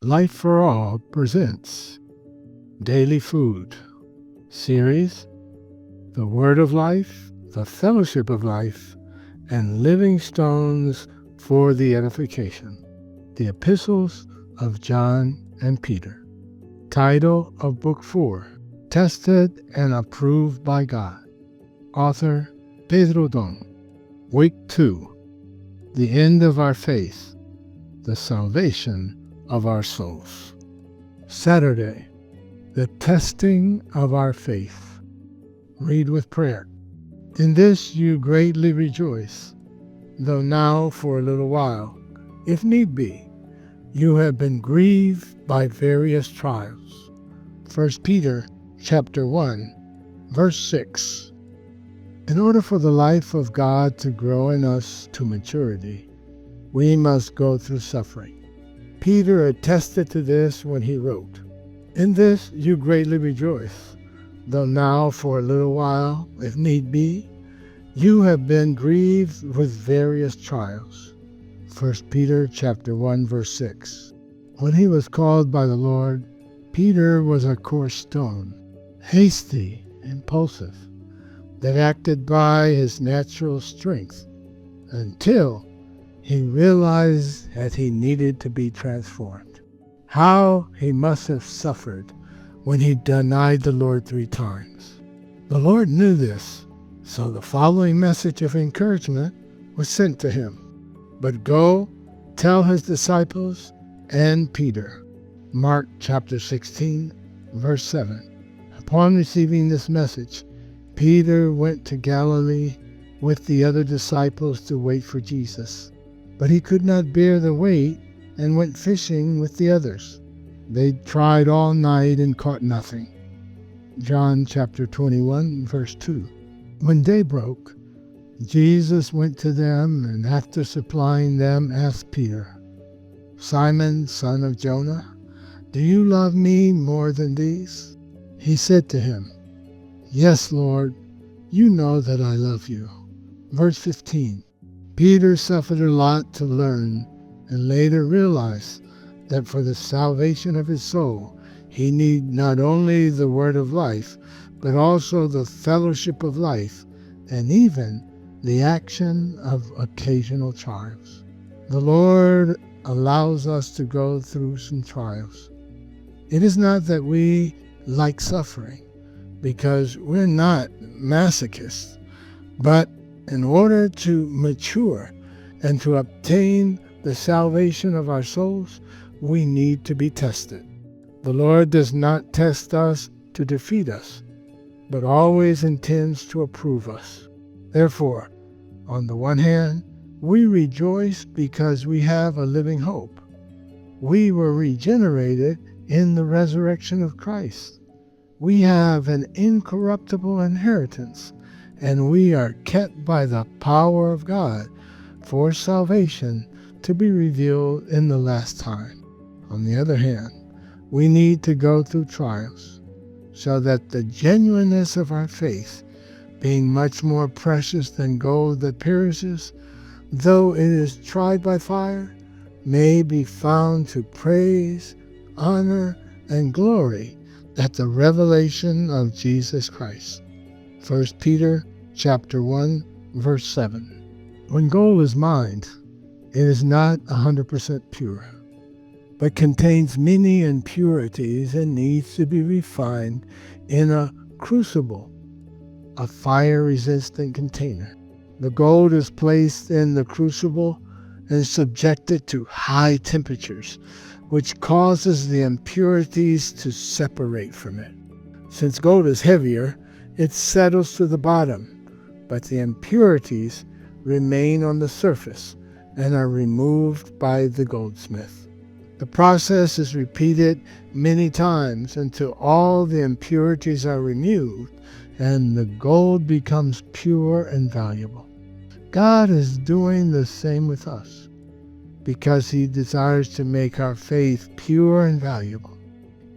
Life for All presents Daily Food series, The Word of Life, the Fellowship of Life, and Living Stones for the Edification. The Epistles of John and Peter. Title of Book 4, Tested and Approved by God. Author Pedro. Week 2, The End of Our Faith, the Salvation of our souls. Saturday, the testing of our faith. Read with prayer. In this you greatly rejoice, though now for a little while, if need be, you have been grieved by various trials. 1 Peter chapter 1, verse 6. In order for the life of God to grow in us to maturity, we must go through suffering. Peter attested to this when he wrote, "In this you greatly rejoice, though now for a little while, if need be, you have been grieved with various trials." 1 Peter chapter 1, verse 6. When he was called by the Lord, Peter was a coarse stone, hasty, impulsive, that acted by his natural strength until he realized that he needed to be transformed. How he must have suffered when he denied the Lord 3 times. The Lord knew this, so the following message of encouragement was sent to him. "But go, tell his disciples and Peter." Mark chapter 16, verse 7. Upon receiving this message, Peter went to Galilee with the other disciples to wait for Jesus. But he could not bear the wait and went fishing with the others. They tried all night and caught nothing. John chapter 21, verse 2. When day broke, Jesus went to them and after supplying them asked Peter, "Simon, son of Jonah, do you love me more than these?" He said to him, "Yes, Lord, you know that I love you." Verse 15. Peter suffered a lot to learn and later realized that for the salvation of his soul, he needed not only the word of life, but also the fellowship of life and even the action of occasional trials. The Lord allows us to go through some trials. It is not that we like suffering, because we're not masochists, but in order to mature and to obtain the salvation of our souls, we need to be tested. The Lord does not test us to defeat us, but always intends to approve us. Therefore, on the one hand, we rejoice because we have a living hope. We were regenerated in the resurrection of Christ. We have an incorruptible inheritance, and we are kept by the power of God for salvation to be revealed in the last time. On the other hand, we need to go through trials, so that the genuineness of our faith, being much more precious than gold that perishes, though it is tried by fire, may be found to praise, honor, and glory at the revelation of Jesus Christ. 1 Peter chapter 1, verse 7. When gold is mined, it is not 100% pure, but contains many impurities and needs to be refined in a crucible, a fire-resistant container. The gold is placed in the crucible and subjected to high temperatures, which causes the impurities to separate from it. Since gold is heavier, it settles to the bottom, but the impurities remain on the surface and are removed by the goldsmith. The process is repeated many times until all the impurities are removed and the gold becomes pure and valuable. God is doing the same with us because he desires to make our faith pure and valuable.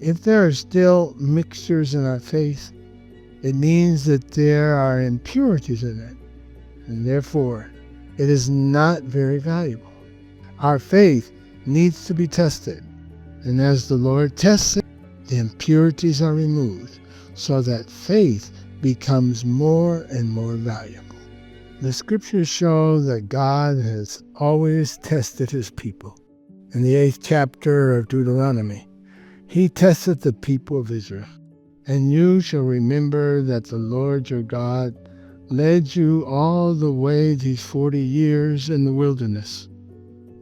If there are still mixtures in our faith, it means that there are impurities in it, and therefore it is not very valuable. Our faith needs to be tested, And as the Lord tests it, the impurities are removed, so that faith becomes more and more valuable. The scriptures show that God has always tested his people. In the 8th chapter of Deuteronomy, he tested the people of Israel. And you shall remember that the Lord your God led you all the way these 40 years in the wilderness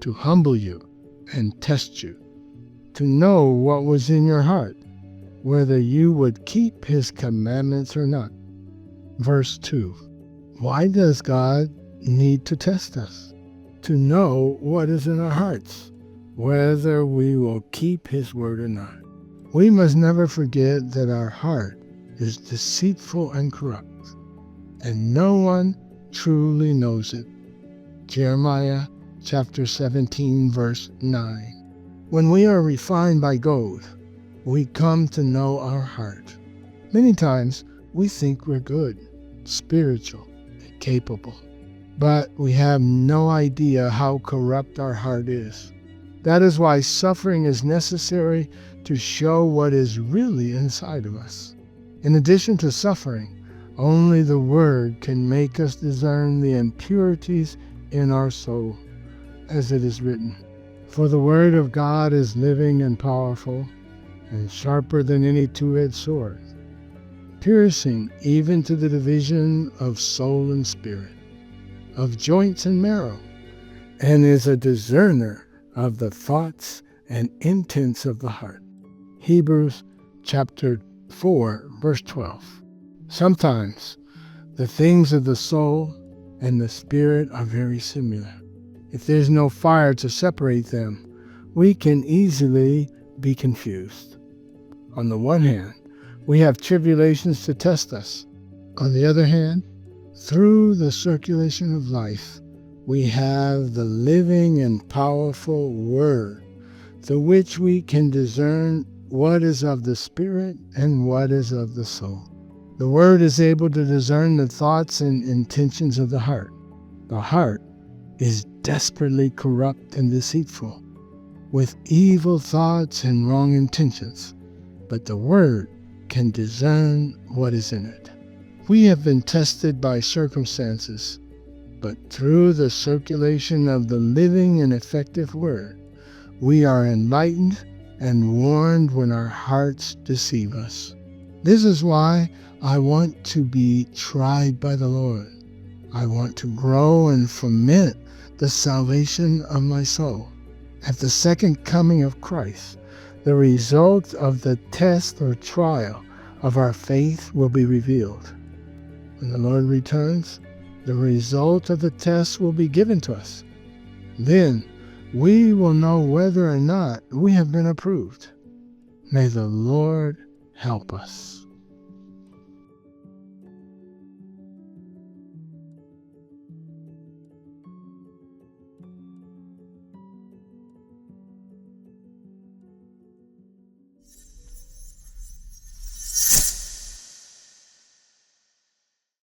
to humble you and test you, to know what was in your heart, whether you would keep his commandments or not. Verse 2. Why does God need to test us? To know what is in our hearts, whether we will keep his word or not. We must never forget that our heart is deceitful and corrupt, and no one truly knows it. Jeremiah chapter 17, verse 9. When we are refined by gold, we come to know our heart. Many times we think we're good, spiritual, and capable, but we have no idea how corrupt our heart is. That is why suffering is necessary to show what is really inside of us. In addition to suffering, only the Word can make us discern the impurities in our soul, as it is written. For the Word of God is living and powerful, and sharper than any two-edged sword, piercing even to the division of soul and spirit, of joints and marrow, and is a discerner of the thoughts and intents of the heart. Hebrews chapter 4, verse 12. Sometimes the things of the soul and the spirit are very similar. If there's no fire to separate them, we can easily be confused. On the one hand, we have tribulations to test us. On the other hand, through the circulation of life, we have the living and powerful Word, through which we can discern what is of the Spirit and what is of the soul. The Word is able to discern the thoughts and intentions of the heart. The heart is desperately corrupt and deceitful, with evil thoughts and wrong intentions, but the Word can discern what is in it. We have been tested by circumstances, but through the circulation of the living and effective Word, we are enlightened and warned when our hearts deceive us. This is why I want to be tried by the Lord. I want to grow and foment the salvation of my soul. At the second coming of Christ, the result of the test or trial of our faith will be revealed. When the Lord returns, the result of the test will be given to us. Then we will know whether or not we have been approved. May the Lord help us.